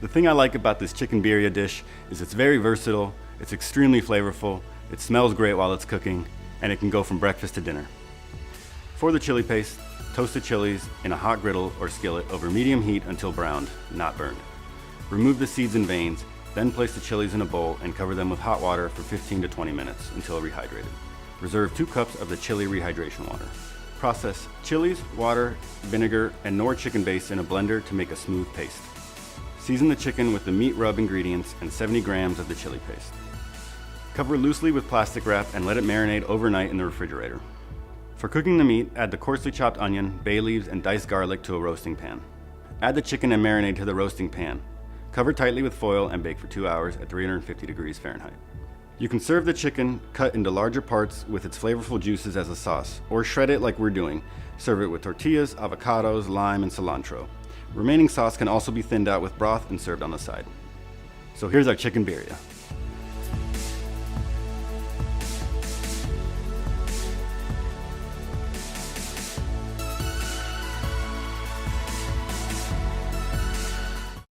The thing I like about this chicken birria dish is it's very versatile, it's extremely flavorful, it smells great while it's cooking, and it can go from breakfast to dinner. For the chili paste, toast the chilies in a hot griddle or skillet over medium heat until browned, not burned. Remove the seeds and veins, then place the chilies in a bowl and cover them with hot water for 15 to 20 minutes until rehydrated. Reserve 2 cups of the chili rehydration water. Process chilies, water, vinegar, and Knorr chicken base in a blender to make a smooth paste. Season the chicken with the meat rub ingredients and 70 grams of the chili paste. Cover loosely with plastic wrap and let it marinate overnight in the refrigerator. For cooking the meat, add the coarsely chopped onion, bay leaves, and diced garlic to a roasting pan. Add the chicken and marinade to the roasting pan. Cover tightly with foil and bake for 2 hours at 350 degrees Fahrenheit. You can serve the chicken cut into larger parts with its flavorful juices as a sauce, or shred it like we're doing. Serve it with tortillas, avocados, lime, and cilantro. Remaining sauce can also be thinned out with broth and served on the side. So here's our chicken birria.